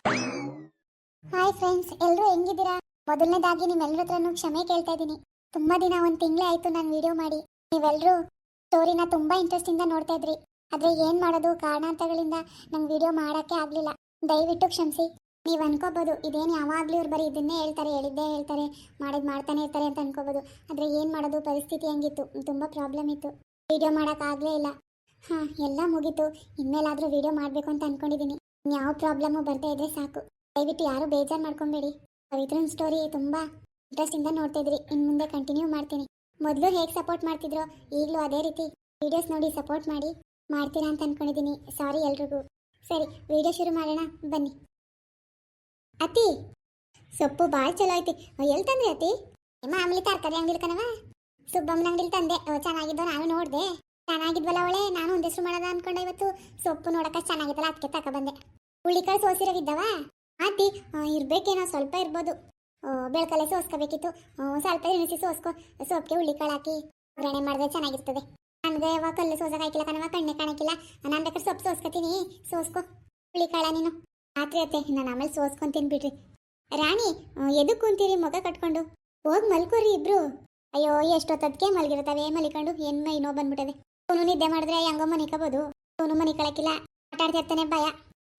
Hi friends, ಎಲ್ಲರೂ ಹೆಂಗಿದ್ದೀರಾ? ಮೊದಲನೇದಾಗಿ ನಿಮ್ಮೆಲ್ಲರ ಹತ್ರನೂ ಕ್ಷಮೆ ಕೇಳ್ತಾ ಇದ್ದೀನಿ. ತುಂಬಾ ದಿನ, ಒಂದು ತಿಂಗಳೇ ಆಯ್ತು ನಾನು ವಿಡಿಯೋ ಮಾಡಿ. ನೀವೆಲ್ಲರೂ ಸ್ಟೋರಿನ ತುಂಬಾ ಇಂಟ್ರೆಸ್ಟ್ ಇಂದ ನೋಡ್ತಾ ಇದ್ರಿ. ಆದ್ರೆ ಏನ್ ಮಾಡೋದು, ಕಾರಣಾಂತರಗಳಿಂದ ನಂಗೆ ವಿಡಿಯೋ ಮಾಡಕ್ಕೆ ಆಗ್ಲಿಲ್ಲ. ದಯವಿಟ್ಟು ಕ್ಷಮಿಸಿ. ನೀವು ಅನ್ಕೋಬಹುದು ಇದೇನು ಯಾವಾಗ್ಲೂ ಇವ್ರು ಬರೀ ಇದನ್ನೇ ಹೇಳ್ತಾರೆ, ಹೇಳಿದ್ದೇ ಹೇಳ್ತಾರೆ, ಮಾಡಿದ್ ಮಾಡ್ತಾನೆ ಇರ್ತಾರೆ ಅಂತ ಅನ್ಕೋಬಹುದು. ಆದ್ರೆ ಏನ್ ಮಾಡೋದು, ಪರಿಸ್ಥಿತಿ ಹಂಗಿತ್ತು, ತುಂಬಾ ಪ್ರಾಬ್ಲಮ್ ಇತ್ತು, ವಿಡಿಯೋ ಮಾಡಕ್ ಆಗ್ಲೇ ಇಲ್ಲ. ಹಾ, ಎಲ್ಲ ಮುಗೀತು. ಇನ್ಮೇಲಾದ್ರೂ ವಿಡಿಯೋ ಮಾಡ್ಬೇಕು ಅಂತ ಅನ್ಕೊಂಡಿದೀನಿ. ಯಾವ ಪ್ರಾಬ್ಲಮ್ಮು ಬರ್ತಾ ಇದ್ರೆ ಸಾಕು. ದಯವಿಟ್ಟು ಯಾರು ಬೇಜಾರು ಮಾಡ್ಕೊಬೇಡಿ. ಪವಿತ್ರನ್ ಸ್ಟೋರಿ ತುಂಬಾ ಇಂಟ್ರೆಸ್ಟ್ ಇಂದ ನೋಡ್ತಾ ಇದ್ರಿ. ಇನ್ನು ಮುಂದೆ ಕಂಟಿನ್ಯೂ ಮಾಡ್ತೀನಿ. ಮೊದಲು ಹೇಗೆ ಸಪೋರ್ಟ್ ಮಾಡ್ತಿದ್ರೋ ಈಗಲೂ ಅದೇ ರೀತಿ ವಿಡಿಯೋಸ್ ನೋಡಿ ಸಪೋರ್ಟ್ ಮಾಡ್ತೀರಾ ಅಂತ ಅನ್ಕೊಂಡಿದ್ದೀನಿ. ಸಾರಿ ಎಲ್ರಿಗೂ. ಸರಿ, ವಿಡಿಯೋ ಶುರು ಮಾಡೋಣ ಬನ್ನಿ. ಅತಿ ಸೊಪ್ಪು ಭಾಳ ಚಲೋ ಐತಿ. ಎಲ್ಲಿ ತಂದೆ ಅತಿ? ಮಾಮೂಲಿ ತರಕಾರಿ ಅಂಗಡಿ ಕಣವ, ಸುಬ್ಬಮ್ಮನ ಅಂಗಡಿಲಿ ತಂದೆ. ಚೆನ್ನಾಗಿದ್ದೋ, ನಾನು ನೋಡಿದೆ. ಚೆನ್ನಾಗಿದ್ವಲ್ಲ ಅವಳೆ. ನಾನು ಒಂದ್ ಹೆಸರು ಮಾಡೋದ ಅನ್ಕೊಂಡೆ. ಇವತ್ತು ಸೊಪ್ಪು ನೋಡಕ ಚೆನ್ನಾಗಿತ್ತಲ್ಲ, ಅದಕ್ಕೆ ತಕ ಬಂದೆ. ಹುಳಿಕಾಳು ಸೋಸಿರೋವಿದ್ದವ ಆತಿ? ಇರ್ಬೇಕೇನೋ, ಸ್ವಲ್ಪ ಇರ್ಬೋದು. ಬೆಳಕಲ್ಲೇ ಸೋಸ್ಕೋಬೇಕಿತ್ತು. ಸ್ವಲ್ಪ ಎಣಿಸಿ ಸೋಸ್ಕೊ. ಸೊಪ್ಪಿಗೆ ಹುಳಿಕಾಳು ಹಾಕಿ ಒಗ್ಗರಣೆ ಮಾಡಿದ್ರೆ ಚೆನ್ನಾಗಿರ್ತದೆ. ನನಗೆ ಕಲ್ಲು ಸೋಸಕ್ಕೆ ಹಾಕಿಲ್ಲ ಕಣವ, ಕಣ್ಣೆ ಕಾಣಕ್ಕಿಲ್ಲ. ನಾನು ಬೇಕಾದ್ರೆ ಸೊಪ್ಪು ಸೋಸ್ಕೊತೀನಿ, ಸೋಸ್ಕೊ ಹುಳಿಕಾಳ ನೀನು. ಆತ್ರಿ ಅತ್ತೆ, ನಾನು ಆಮೇಲೆ ಸೋಸ್ಕೊಂತೀನಿ ಬಿಡ್ರಿ. ರಾಣಿ, ಎದಕ್ಕೆ ಕುಂತೀರಿ ಮುಖ ಕಟ್ಕೊಂಡು? ಹೋಗಿ ಮಲ್ಕೋರಿ ಇಬ್ರು. ಅಯ್ಯೋ, ಎಷ್ಟೊತ್ತದಕ್ಕೆ ಮಲಗಿರ್ತವೆ, ಮಲಿಕೊಂಡು ಏನ್ ಮೈನೋ ಬಂದ್ಬಿಟ್ಟದೆ. ಅವನು ನಿದ್ದೆ ಮಾಡಿದ್ರೆ ಹೆಂಗೋ ಮನಿಕಬೋದು. ಅವನು ಮನಿ ಕಳಕಿಲ್ಲ, ಆಟಾಡ್ತಿರ್ತಾನೆ, ಭಯ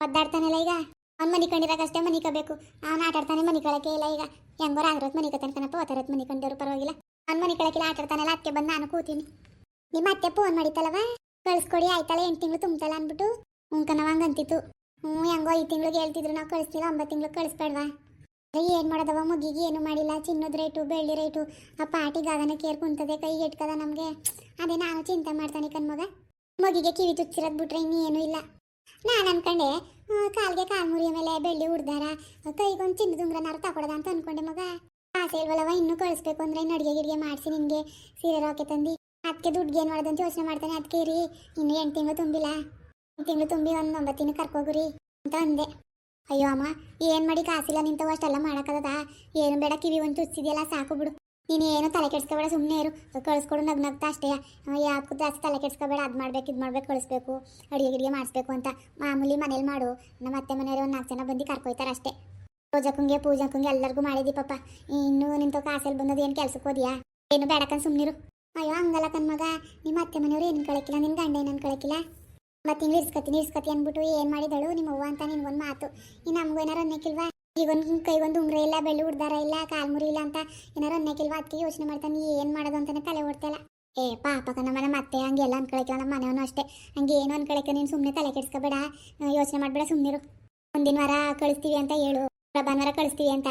ಒದ್ದಾಡ್ತಾನೆಲ್ಲ. ಈಗ ಅವ್ನು ಮನಿ ಕಂಡಿರಾಗಷ್ಟೇ ಮನಿ ಕಬೇಕು. ಅವ್ನು ಆಟಾಡ್ತಾನೆ, ಮನಿ ಕಳಕೆ ಇಲ್ಲ. ಈಗ ಹೆಂಗೋ ರಾಗ್ರತ್ ಮನಿ ಕತನ್ಕನಪ್ಪ, ಓತರತ್ ಮನಿ ಕಂಡರು ಪರವಾಗಿಲ್ಲ. ಅವ್ನು ಮನಿ ಕಳಕಿಲ್ಲ, ಆಟಾಡ್ತಾನೆಲ್ಲ. ಅದಕ್ಕೆ ಬಂದು ನಾನು ಕೂತೀನಿ. ನಿಮ್ಮ ಅತ್ತೆ ಫೋನ್ ಮಾಡಿತ್ತಲ್ಲವ, ಕಳ್ಸ್ಕೊಡಿ ಆಯ್ತಲ್ಲ, 8 ತಿಂಗಳು ತುಂಬತಲ್ಲ ಅಂದ್ಬಿಟ್ಟು. ಕಣವ ಹಂಗಂತಿತ್ತು. ಹೆಂಗೋ 5 ತಿಂಗಳಿಗೆ ಹೇಳ್ತಿದ್ರು, ನಾವು ಕಳಿಸ್ತಿಲ್ಲ, 9 ತಿಂಗಳು ಕಳಿಸ್ಬೇಡ್ವಾ? ಏನ್ ಮಾಡೋದವ, ಮುಗಿಗೆ ಏನು ಮಾಡಿಲ್ಲ. ಚಿನ್ನದ ರೇಟು, ಬೆಳ್ಳಿ ರೇಟು, ಆ ಪಾಟಿಗೆ ಆಗನ ಕೇರ್ ಕುಂತದೆ, ಕೈಗೆ ಇಟ್ಕದ ನಮಗೆ. ಅದೇ ನಾನು ಚಿಂತೆ ಮಾಡ್ತಾನೆ ಕಣ್ಮಗ. ಮಗಿಗೆ ಕಿವಿ ತುಚ್ಚಿರೋದು ಬಿಟ್ರೆ ಇನ್ನೇನು ಇಲ್ಲ. ನಾನು ಅನ್ಕೊಂಡೆ ಕಾಲ್ಗೆ ಕಾಲ್ ಮುರಿಯ ಮೇಲೆ ಬೆಳ್ಳಿ ಉಡ್ದಾರ, ಕೈಗೊಂದು ಚಿನ್ನದ ಉಂಗ್ರನಾರು ತಗೊಳದ ಅಂತ ಅನ್ಕೊಂಡೆ ಮಗ. ಆಸೆ ಇಲ್ವಲ್ಲವ, ಇನ್ನೂ ಕಳಿಸ್ಬೇಕು ಅಂದ್ರೆ ಇನ್ನು ಅಡುಗೆ ಗಿಡಿಗೆ ಮಾಡಿಸಿ ನಿನ್ಗೆ ಸೀರೆ ರಾಕೆ ತಂದು. ಅದಕ್ಕೆ ದುಡ್ಡು ಏನು ಮಾಡೋದಂತ ಯೋಚನೆ ಮಾಡ್ತಾನೆ. ಅದಕ್ಕೆ ರೀ, ಇನ್ನು 8 ತಿಂಗಳು ತುಂಬಿಲ್ಲ, 8 ತಿಂಗಳು ತುಂಬಿ ಒಂದು 9 ತಿಂಗಳು ಕರ್ಕೋಗುರಿ ಅಂತ ಅಂದೆ. ಅಯ್ಯೋ ಅಮ್ಮ, ಏನ್ ಮಾಡಿ ಕಾಸಿಲ್ಲ ನಿಂತವ, ಅಷ್ಟೆಲ್ಲ ಮಾಡಕ್ಕದ? ಏನು ಬೇಡ, ಕಿವಿ ಒಂದು ತುಚ್ಚಿದೆಯಲ್ಲ ಸಾಕು ಬಿಡು. ನೀನು ಏನು ತಲೆ ಕೆಡ್ಸ್ಕೊಬೇಡ, ಸುಮ್ಮನೆ ಇರು. ಕಳಿಸ್ಕೊಡು ನಗ್ನಗ್ತಾ ಅಷ್ಟೇ. ಯಾಕೆ ಜಾಸ್ತಿ ತಲೆ ಕೆಡ್ಸ್ಕೊಬೇಡ. ಅದು ಮಾಡ್ಬೇಕು, ಇದು ಮಾಡ್ಬೇಕು, ಕಳಿಸ್ಬೇಕು, ಅಡುಗೆ ಗಿಡಿಗೆ ಮಾಡಿಸ್ಬೇಕು ಅಂತ ಮಾಮೂಲಿ ಮನೇಲಿ ಮಾಡು. ನಮ್ಮ ಅತ್ತೆ ಮನೆಯವರು ಒಂದು 4 ಜನ ಬಂದು ಕರ್ಕೊಯ್ತಾರೆ ಅಷ್ಟೇ. ರೋಜಕ್ಕಂಗೆ ಪೂಜಕ್ಕಂಗೆ ಎಲ್ಲರಿಗೂ ಮಾಡಿದಿ ಪಾಪ. ಇನ್ನು ನಿಂತ ಕಾಸಲ್ಲಿ ಬಂದದು ಏನು ಕೆಲ್ಸಕ್ಕೆ ಹೋದ್ಯಾ? ಏನು ಬೇಡಕನ್ ಸುಮ್ಮನಿರು. ಅಯ್ಯೋ ಹಂಗಲ್ಲ ಕಣ್ಮಗ, ನಿಮ್ಮ ಅತ್ತೆ ಮನೆಯವರು ಏನು ಕಳಕಿಲ್ಲ, ನಿನ್ನ ಗಂಡ ಏನು ಕಳಕಿಲ್ಲ. ಮತ್ತೆ ಹಿಂಗೆ ಇರ್ಸ್ಕತಿ ಅಂದ್ಬಿಟ್ಟು ಏನು ಮಾಡಿದಳು ನಿಮ್ಮ ಅವ್ವ ಅಂತ ನಿನ್ಗೊಂದು ಮಾತು. ಇನ್ನು ನಮಗೂ ಏನಾರು ಅನ್ನಕ್ಕಿಲ್ವಾ? ಈಗೊಂದು ಕೈಗೊಂದು ಉಂಗ್ರ ಇಲ್ಲ, ಬೆಳ್ಳಿ ಉಡ್ದಾರ ಇಲ್ಲ, ಕಾಲ್ಮುರಿ ಇಲ್ಲ ಅಂತ ಏನಾರು ಅನ್ನಕ್ಕಿಲ್ವಾ? ಅದಕ್ಕೆ ಯೋಚನೆ ಮಾಡ್ತಾನೆ ಏನು ಮಾಡೋದು ಅಂತಾನೆ ತಲೆ ಓಡ್ತಾಯಿಲ್ಲ. ಪಾಪಕ ನಮ್ಮ ಮತ್ತೆ ಹಂಗೆಲ್ಲ ಅನ್ಕೊಳಕಿಲ್ಲ. ನಮ್ಮ ಮನೆಯವನು ಅಷ್ಟೇ, ಹಂಗೆ ಏನು ಅನ್ಕೊಳಕ್ಕೆ. ನೀನು ಸುಮ್ಮನೆ ತಲೆ ಕೆಡ್ಸ್ಕೊಬೇಡ, ಯೋಚನೆ ಮಾಡಬೇಡ, ಸುಮ್ಮನಿರು. ಮುಂದಿನ ವಾರ ಕಳಿಸ್ತೀವಿ ಅಂತ ಹೇಳು, ಭಾನುವಾರ ಕಳಿಸ್ತೀವಿ ಅಂತ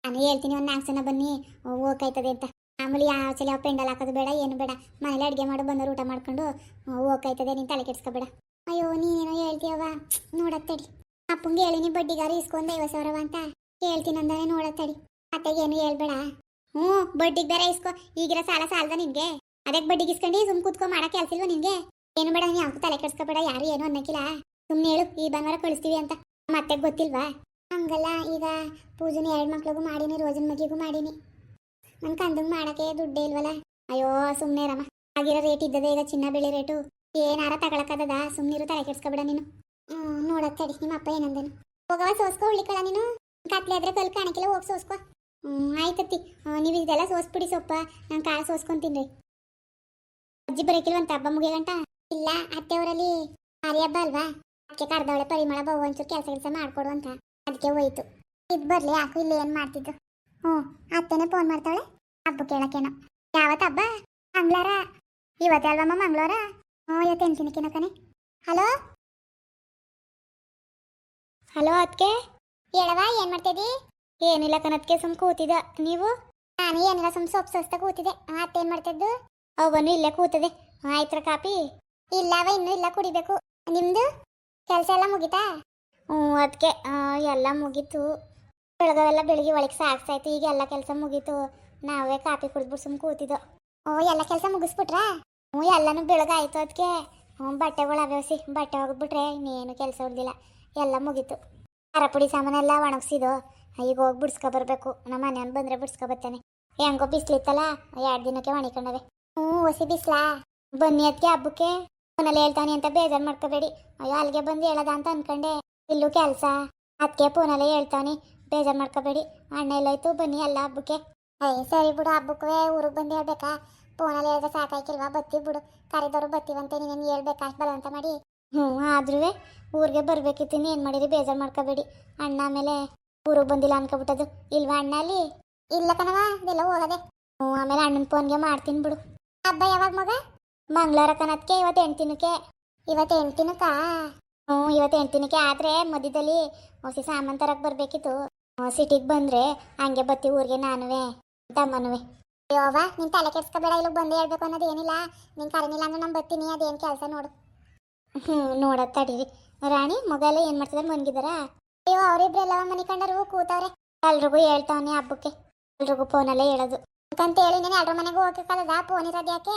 ನಾನು ಹೇಳ್ತೀನಿ. ಒಂದು 4 ಜನ ಬನ್ನಿ, ಹೋಗ್ತಾಯ್ತದೆ ಅಂತ. ಆಮೇಲೆ ಯಾವ ಚಲ ಯಾವ ಪೆಂಡಲ್ ಹಾಕೋದು ಬೇಡ, ಏನು ಬೇಡ. ಮನೇಲಿ ಅಡುಗೆ ಮಾಡು, ಬಂದವರು ಊಟ ಮಾಡ್ಕೊಂಡು ಹೋಗ್ತಾಯ್ತದೆ. ನೀನು ತಲೆ ಕೆಡ್ಸ್ಕೊಬೇಡ. ಅಯ್ಯೋ, ನೀನೇನೋ ಹೇಳ್ತೀಯವ, ನೋಡತ್ತಡಿ. ಅಪ್ಪಂಗೆ ಹೇಳಿನಿ ಬಡ್ಡಿಗಾರು ಇಸ್ಕೊಂಡು 50,000 ಅಂತ ಹೇಳ್ತೀನಿ ಅಂದಾನೆ. ನೋಡತ್ತಡಿ, ಅತ್ತೆಗೇನು ಹೇಳ್ಬೇಡ. ಬಡ್ಡಿಗೆ ಬೇರೆ ಇಸ್ಕೊ. ಈಗಿರೋ ಸಾಲದ ನಿನ್ಗೆ, ಅದಕ್ಕೆ ಬಡ್ಡಿಗೆ ಇಸ್ಕೊಂಡು ಸುಮ್ ಕೂತ್ಕೊ. ಮಾಡೋ ಕೆಲಸ ಇಲ್ವ ನಿನ್ಗೆ? ಏನು ಬೇಡ, ನೀನು ಯಾಕೆ ತಲೆ ಕೆಡ್ಸ್ಕೊಬೇಡ. ಯಾರು ಏನು ಅನ್ನಕ್ಕಿಲ್ಲ, ಸುಮ್ಮನೆ ಹೇಳು ಈ ಭಾನುವಾರ ಕಳಿಸ್ತೀವಿ ಅಂತ. ಮತ್ತೆ ಗೊತ್ತಿಲ್ವಾ? ಹಂಗಲ್ಲ, ಈಗ ಪೂಜೆನ 2 ಮಕ್ಳಿಗೂ ಮಾಡೀನಿ, ರೋಜನ್ ಮಗಿಗೂ ಮಾಡೀನಿ. ನನ್ನ ಕಂದಂಗೆ ಮಾಡೋಕ್ಕೆ ದುಡ್ಡೇ ಇಲ್ವಲ್ಲ. ಅಯ್ಯೋ ಸುಮ್ಮನೆ ರಮ್ಮ. ಆಗಿರೋ ರೇಟ್ ಇದ್ದದೆ ಈಗ, ಚಿನ್ನ ಬೆಳೆ ರೇಟು. ಏನಾರ ತಗೊಳಕ್ಕದ? ಸುಮ್ಮನಿರು, ತಲೆ ಕೆಡ್ಸ್ಕೊಬೇಡ ನೀನು. ನೋಡತ್ತಡಿ, ನಿಮ್ಮ ಅಪ್ಪ ಏನಂದನು? ಹೋಗವ ಸೋಸ್ಕೊ ಹುಳಿಕಳ ನೀನು. ಕತ್ಲೆ ಆದ್ರೆ ಕಲ್ ಕಾಣಕ್ಕಿಲ್ಲ, ಹೋಗಿ ಸೋಸ್ಕೊ. ಆಯ್ತತ್ತಿ, ನೀವು ಇದೆಲ್ಲ ಸೋಸ್ಬಿಡಿ ಸೊಪ್ಪ, ನಾನು ಕಾಳು ಸೋಸ್ಕೊಂತೀನಿ. ಅಜ್ಜಿ ಬರೋಕಿಲ್ವಂತ ಹಬ್ಬ ಮುಗಿಯಗಂಟ? ಇಲ್ಲ, ಅತ್ತೆಯವರಲ್ಲಿ ಭಾರಿ ಹಬ್ಬ ಅಲ್ವಾ, ಅದಕ್ಕೆ ಕರ್ದವಳೆ ಪರಿಮಳ ಬಾವು ಒಂಚೂರು ಕೆಲಸ ಮಾಡ್ಕೊಡು ಅಂತ. ಅದಕ್ಕೆ ಹೋಯ್ತು. ಇದು ಬರಲಿ, ಯಾಕು ಇಲ್ಲಿ ಏನು ಮಾಡ್ತಿದ್ದು? ಅತ್ತೆನೇ ಫೋನ್ ಮಾಡ್ತಾಳೆ ಹಬ್ಬ ಕೇಳಕ್ಕೇನೋ. ಯಾವತ್ತು ಹಬ್ಬ? ಮಂಗಳವಾರ. ಇವತ್ತೇ ಅಲ್ವಮ್ಮ ಮಂಗಳವಾರ? ಇವತ್ತು ಎಂಟಿನಕ್ಕಿನ ಕಣೆ. ಹಲೋ ಹಲೋ ಅದಕ್ಕೆ ಹೇಳವ, ಏನು ಮಾಡ್ತಿದ್ದಿ? ಏನಿಲ್ಲ ಕಣದಕ್ಕೆ, ಸುಮ್ ಕೂತಿದ್ದ. ನೀವು? ನಾನು ಏನಿಲ್ಲ, ಸುಮ್ ಸೊಪ್ಪು ಸೋಸ್ತಾ ಕೂತಿದ್ದೆ. ಅತ್ತೆ ಏನು ಮಾಡ್ತಿದ್ದು? ಅವನು ಇಲ್ಲೇ ಕೂತದೆ. ಆಯ್ತರ ಕಾಪಿ? ಇಲ್ಲವ, ಇನ್ನೂ ಇಲ್ಲ, ಕುಡಿಬೇಕು. ನಿಮ್ದು ಕೆಲಸ ಎಲ್ಲ ಮುಗಿತಾ? ಅದಕ್ಕೆ ಎಲ್ಲ ಮುಗೀತು. ಬೆಳಗವೆಲ್ಲ ಬೆಳಿಗ್ಗೆ ಒಳಗೆ ಸಾಕ್ಸಾಯ್ತು. ಈಗ ಎಲ್ಲ ಕೆಲಸ ಮುಗೀತು. ನಾವೇ ಕಾಪಿ ಕುಡಿದ್ಬಿಟ್ಟು ಸುಮ್ ಕೂತಿದ್ದೋ. ಎಲ್ಲ ಕೆಲಸ ಮುಗಿಸ್ಬಿಟ್ರಾ? ಎಲ್ಲನೂ ಬೆಳಗಾಯ್ತು. ಅದಕ್ಕೆ ಬಟ್ಟೆಗಳು ಅವ್ಯವಸಿ, ಬಟ್ಟೆ ಒಗೆದ್ಬಿಟ್ರೆ ಇನ್ನೇನು ಕೆಲಸ ಉಳಿದಿಲ್ಲ, ಎಲ್ಲ ಮುಗೀತು. ಖಾರ ಪುಡಿ ಸಾಮಾನೆಲ್ಲ ಒಣಗಿಸಿದೋ, ಈಗ ಹೋಗಿ ಬಿಡ್ಸ್ಕೊ ಬರಬೇಕು. ನಮ್ಮ ಮನೆಯವ್ನು ಬಂದರೆ ಬಿಡ್ಸ್ಕೊ ಬರ್ತಾನೆ. ಹೆಂಗೋ ಬಿಸ್ಲಿತ್ತಲ್ಲ, 2 ದಿನಕ್ಕೆ ಒಣಿಕೊಂಡವೆ. ಹೊಸಿ ಬಿಸ್ಲಾ? ಬನ್ನಿ ಅದಕ್ಕೆ ಹಬ್ಬಕ್ಕೆ. ಮನೇಲಿ ಹೇಳ್ತಾನೆ ಅಂತ ಬೇಜಾರು ಮಾಡ್ಕೋಬೇಡಿ. ಅಯ್ಯೋ ಅಲ್ಲಿಗೆ ಬಂದು ಹೇಳೋದ ಅಂತ ಅನ್ಕೊಂಡೆ. ಇಲ್ಲೂ ಕೆಲಸ, ಅದಕ್ಕೆ ಫೋನಲ್ಲೇ ಹೇಳ್ತಾನೆ, ಬೇಜಾರು ಮಾಡ್ಕೋಬೇಡಿ, ಅಣ್ಣ ಎಲ್ಲಾಯ್ತು ಬನ್ನಿ ಎಲ್ಲ ಹಬ್ಬಕ್ಕೆ. ಸರಿ ಬಿಡು, ಹಬ್ಬಕ್ಕೆ ಊರಿಗೆ ಬಂದು ಹೇಳ್ಬೇಕಾ? ಫೋನಲ್ಲಿ ಹೇಳಿದ್ರೆ ಸಾಕಾಯ್ಕಿಲ್ವಾ? ಬತ್ತೀವಿ ಬಿಡು, ಕರೆದವರು ಬತ್ತೀವಂತೆ, ನೀನೇನು ಹೇಳ್ಬೇಕಾ ಅಷ್ಟು ಬಲವಂತ ಮಾಡಿ? ಆದ್ರೂ ಊರಿಗೆ ಬರ್ಬೇಕಿತ್ತು, ಏನು ಮಾಡಿರಿ, ಬೇಜಾರು ಮಾಡ್ಕೋಬೇಡಿ. ಅಣ್ಣ ಆಮೇಲೆ ಊರಿಗೆ ಬಂದಿಲ್ಲ ಅನ್ಕೊಬಿಟ್ಟದು. ಇಲ್ವಾ ಅಣ್ಣ ಅಲ್ಲಿ? ಇಲ್ಲ ಕಣವ, ಇದೆಲ್ಲ ಹೋಗದೆ. ಆಮೇಲೆ ಅಣ್ಣನ ಫೋನ್ಗೆ ಮಾಡ್ತೀನಿ ಬಿಡು. ಹಬ್ಬ ಯಾವಾಗ ಮಗ? ಮಂಗಳವಾರ ಕನತ್ಕೆ, ಇವತ್ತು 8 ದಿನಕ್ಕೆ. ಇವತ್ತು 8 ದಿನಕ್ಕಾ? ಇವತ್ತು 8 ದಿನಕ್ಕೆ. ಆದರೆ ಮಧ್ಯದಲ್ಲಿ ಹೊಸ ಸಾಮಾನು ತರಕ್ಕೆ ಬರಬೇಕಿತ್ತು. ಸಿಟಿಗೆ ಬಂದರೆ ಹಂಗೆ ಬತ್ತಿ ಊರಿಗೆ ನಾನುವೆ ತಮ್ಮನುವೆ. ಅಯ್ಯೋವ, ನೀನು ತಲೆ ಕೆಡ್ಸ್ಕೊಬೇಡ, ಇಲ್ಲಿಗೆ ಬಂದು ಹೇಳ್ಬೇಕು ಅನ್ನೋದು ಏನಿಲ್ಲ. ನೀನು ಕರೆನಿಲ್ಲ ಅಂದ್ರೆ ನಾನು ಬರ್ತೀನಿ, ಅದೇನು ಕೆಲಸ ನೋಡು. ನೋಡೋದು ತಡೀರಿ. ರಾಣಿ ಮಗ ಎಲ್ಲ ಏನು ಮಾಡ್ತಿದ್ದಾರೆ, ಮನ್ಗಿದಾರ? ಅಯ್ಯೋ, ಅವರಿಬ್ರೆಲ್ಲವ ಮನೆ ಕಂಡರು ಕೂತವ್ರೆ. ಎಲ್ರಿಗೂ ಹೇಳ್ತಾವನೆ ಹಬ್ಬಕ್ಕೆ, ಎಲ್ರಿಗೂ ಫೋನಲ್ಲೇ ಹೇಳೋದು ಅಂತ ಹೇಳಿ. ನೀನು ಎಲ್ರ ಮನೆಗೂ ಹೋಗಕ್ಕಲ್ಲದ, ಫೋನ್ ಇರೋದು ಯಾಕೆ?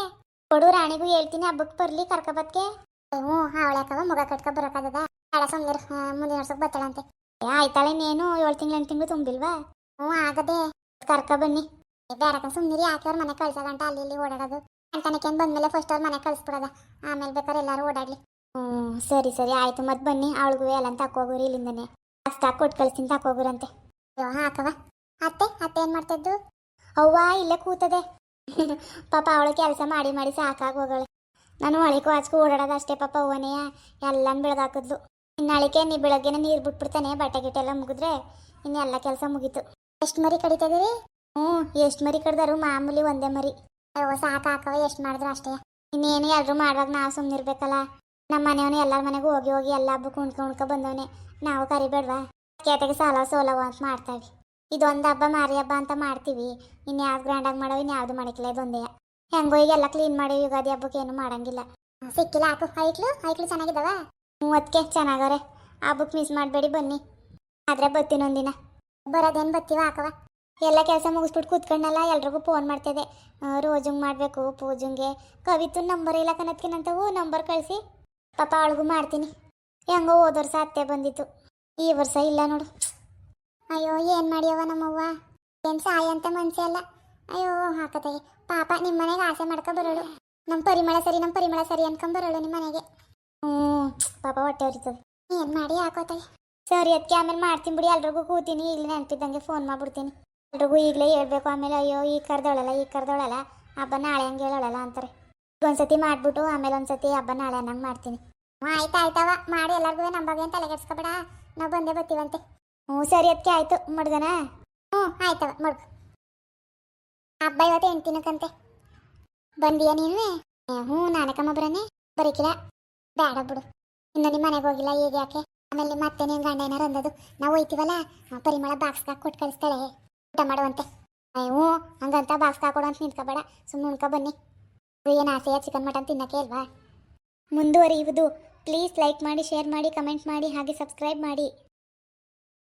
ಕೊಡು, ರಾಣಿಗೂ ಹೇಳ್ತೀನಿ ಹಬ್ಬಕ್ಕೆ ಬರಲಿ ಕರ್ಕೊಬತ್ಕೆ. ಅವಳ್ಯಾಕವ ಮಗ ಕಟ್ಕೊ ಬರೋಕ್ಕದ? ಬೇಡ ಸುಮ್ಮನಿರು, ಮುಂದಿನ ವರ್ಷಕ್ಕೆ ಬರ್ತಾಳಂತೆ. ಆಯ್ತಾಳೆ, ಇನ್ನೇನು 7 ತಿಂಗಳು 8 ತಿಂಗಳು ತುಂಬಿಲ್ವಾ? ಆಗದೆ, ಕರ್ಕೊ ಬನ್ನಿ. ಬೇಡಕ್ಕ ಸುಮ್ಮನಿರಿ, ಯಾಕೆ ಅವ್ರ ಮನೆ ಕಳ್ಸೋಗಂಟ ಅಲ್ಲಿ ಇಲ್ಲಿ ಓಡಾಡೋದು? ಅಂತಾನಕ್ಕೆ ಬಂದ್ಮೇಲೆ ಫಸ್ಟ್ ಅವ್ರ ಮನೆ ಕಳಿಸ್ಬಿಡೋದ, ಆಮೇಲೆ ಬೇಕಾದ್ರೆ ಎಲ್ಲರೂ ಓಡಾಡ್ಲಿ. ಸರಿ ಸರಿ ಆಯ್ತು, ಮತ್ತೆ ಬನ್ನಿ. ಅವಳಿಗೂ ಎಲ್ಲ ತಕೋಗುರಿ, ಇಲ್ಲಿಂದನೇ ಅಷ್ಟು ಕೊಟ್ಟು ಕಳಿಸ್ತೀನಿ, ತಕೋಗುರಂತೆ. ಅಯ್ಯೋ ಹಾಕವ. ಅತ್ತೆ ಅತ್ತೆ ಏನು ಮಾಡ್ತಿದ್ದು? ಅವ್ವ ಇಲ್ಲೇ ಕೂತದೆ. ಪಾಪ ಅವಳು ಕೆಲಸ ಮಾಡಿ ಮಾಡಿ ಸಾಕಾಗಿ ಹೋಗಳೆ. ನಾನು ಒಳಗೆ ವಾಚ್ಕೊ ಓಡಾಡೋದು ಅಷ್ಟೇ ಪಾಪ. ಅವ್ವನೆಯ ಎಲ್ಲಾನು ಬೆಳಗಾಕಿದ್ಲು. ಇನ್ನಾಳಿಕೆ ನೀ ಬೆಳಗ್ಗೆನೇ ನೀರು ಬಿಟ್ಬಿಡ್ತಾನೆ, ಬಟ್ಟೆ ಗಿಟ್ಟೆಲ್ಲ ಮುಗಿದ್ರೆ ಇನ್ನೆಲ್ಲ ಕೆಲಸ ಮುಗೀತು. ಎಷ್ಟು ಮರಿ ಕಡಿತಿದ್ದೀರಿ? ಎಷ್ಟು ಮರಿ ಕಡ್ದಾರು? ಮಾಮೂಲಿ ಒಂದೇ ಮರಿ. ಅಯ್ಯೋ ಸಾಕಾಕವ, ಎಷ್ಟು ಮಾಡಿದ್ರು ಅಷ್ಟೇ. ಇನ್ನೇನು ಎಲ್ಲರೂ ಮಾಡುವಾಗ ನಾವು ಸುಮ್ಮನಿರ್ಬೇಕಲ್ಲ. ನಮ್ಮ ಮನೆಯವನು ಎಲ್ಲರ ಮನೆಗೂ ಹೋಗಿ ಹೋಗಿ ಎಲ್ಲ ಹಬ್ಬಕ್ಕೆ ಉಣ್ಕೊ ಬಂದವನೆ, ನಾವು ಕರಿಬೇಡ್ವಾ? ಕೇತೆಗೆ ಸಾಲ ಸೋಲವ ಅಂತ ಮಾಡ್ತಾವೆ. ಇದೊಂದು ಹಬ್ಬ ಮಾರಿ ಹಬ್ಬ ಅಂತ ಮಾಡ್ತೀವಿ, ಇನ್ಯಾವ್ದು ಗ್ರ್ಯಾಂಡಾಗಿ ಮಾಡೋ, ಇನ್ಯಾವುದು ಮಾಡಕ್ಕಿಲ್ಲ, ಇದೊಂದೇ. ಹೆಂಗೋ ಈಗ ಎಲ್ಲ ಕ್ಲೀನ್ ಮಾಡಿ ಯುಗಾದಿ ಹಬ್ಬಕ್ಕೆ ಏನು ಮಾಡಂಗಿಲ್ಲ. ಸಿಕ್ಕಿಲ್ಲ ಹಾಕು. ಐಕ್ಳು ಚೆನ್ನಾಗಿದ್ದಾವ? ಅದಕ್ಕೆ ಚೆನ್ನಾಗವ್ರೆ. ಹಬ್ಬಕ್ಕೆ ಮಿಸ್ ಮಾಡಬೇಡಿ, ಬನ್ನಿ. ಆದರೆ ಬರ್ತೀನಿ ಒಂದಿನ. ಬರೋದೇನು ಬರ್ತೀವ ಹಾಕವ. ಎಲ್ಲ ಕೆಲಸ ಮುಗಿಸ್ಬಿಟ್ಟು ಕೂತ್ಕೊಂಡಲ್ಲ, ಎಲ್ರಿಗೂ ಫೋನ್ ಮಾಡ್ತಿದ್ದೆ. ರೋಜಂಗೆ ಮಾಡಬೇಕು, ಪೂಜಂಗೆ. ಕವಿತು ನಂಬರ್ ಇಲ್ಲ ಕನತ್ಕಿನಂತವು, ನಂಬರ್ ಕಳಿಸಿ. ಪಾಪ ಅವಳಿಗೂ ಮಾಡ್ತೀನಿ. ಹೆಂಗೋ ಹೋದ ವರ್ಷ ಅತ್ತೆ ಬಂದಿತ್ತು, ಈ ವರ್ಷ ಇಲ್ಲ ನೋಡು. ಅಯ್ಯೋ ಏನು ಮಾಡಿಯವ ನಮ್ಮವ್ವ, ಏನು ಸಾಯ ಅಂತ ಮನ್ಸೆ ಅಲ್ಲ. ಅಯ್ಯೋ ಹಾಕತಾಯಿ ಪಾಪ. ನಿಮ್ಮ ಮನೆಗೆ ಆಸೆ ಮಾಡ್ಕೊಂಬರೋಳು, ನಮ್ಮ ಪರಿಮಳ ಸರಿ ಅನ್ಕೊಂಬರೋಳು ನಿಮ್ಮ ಮನೆಗೆ. ಪಾಪ ಹೊಟ್ಟೆ ಉರಿತದೆ. ಏನು ಮಾಡಿ ಹಾಕೋತಾಯಿ. ಸರಿ ಅದಕ್ಕೆ ಆಮೇಲೆ ಮಾಡ್ತೀನಿ ಬಿಡಿ, ಎಲ್ರಿಗೂ ಕೂತೀನಿ. ಈಗಲೇ ನೆನಪಿದ್ದಂಗೆ ಫೋನ್ ಮಾಡ್ಬಿಡ್ತೀನಿ ಎಲ್ರಿಗೂ. ಈಗಲೇ ಹೇಳ್ಬೇಕು, ಆಮೇಲೆ ಅಯ್ಯೋ ಈಗ ಕರ್ದವಳಲ್ಲ ಹಬ್ಬ ನಾಳೆ ಹಂಗೆ ಹೇಳೋಳಲ್ಲ ಅಂತಾರೆ. ಒಂದ್ಸತಿ ಮಾಡ್ಬಿಟ್ಟು ಆಮೇಲೆ ಒಂದ್ಸತಿ ಹಬ್ಬ ನಾಳೆ ಅನ್ನಂಗೆ ಮಾಡ್ತೀನಿ. ಆಯ್ತವ ಮಾಡಿ, ಎಲ್ಲರಿಗೂ ನಂಬಾಗ ಏನು ತಲೆ ಕೆಡ್ಸ್ಕೊಬೇಡ, ನಾವು ಬಂದೇ ಬರ್ತೀವಂತೆ. ಸರಿ ಅದಕ್ಕೆ ಆಯ್ತು, ಮಡ್ಗನ. ಆಯ್ತವ ಮಡ್ಗು. ಹಬ್ಬ ಇವತ್ತು 8 ದಿನಕ್ಕಂತೆ. ಬಂದಿಯಾ ನೀನು? ನಾನಕಮ್ಮ ಬರನೆ ಬರೀಕಿಲ್ಲ. ಬೇಡ ಬಿಡು, ಇನ್ನು ನಿಮ್ಮ ಮನೆಗೆ ಹೋಗಿಲ್ಲ, ಈಗ ಯಾಕೆ? ಆಮೇಲೆ ಮತ್ತೆ ನೀನು ಗಂಡ ಏನಾರು ಅಂದದು, ನಾವು ಹೋಯ್ತೀವಲ್ಲ, ಪರಿಮಳ ಬಾಕ್ಸ್ಗೆ ಕೊಟ್ಟು ಕಳಿಸ್ತಾಳೆ, ಊಟ ಮಾಡುವಂತೆ. ಹಂಗಂತ ಬಾಕ್ಸ್ಗೆ ಹಾಕೊಡು ಅಂತ ನಿಂತ್ಕೋಬೇಡ, ಸುಮ್ಮನೆ ಉಣ್ಕೊ ಬನ್ನಿ. ಏನು ಆಸೆಯ ಚಿಕನ್ ಮಟನ್ ತಿನ್ನಕ್ಕೆ ಅಲ್ವಾ? ಮುಂದುವರಿಯುವುದು. ಪ್ಲೀಸ್ ಲೈಕ್ ಮಾಡಿ, ಶೇರ್ ಮಾಡಿ, ಕಮೆಂಟ್ ಮಾಡಿ, ಹಾಗೆ ಸಬ್ಸ್ಕ್ರೈಬ್ ಮಾಡಿ.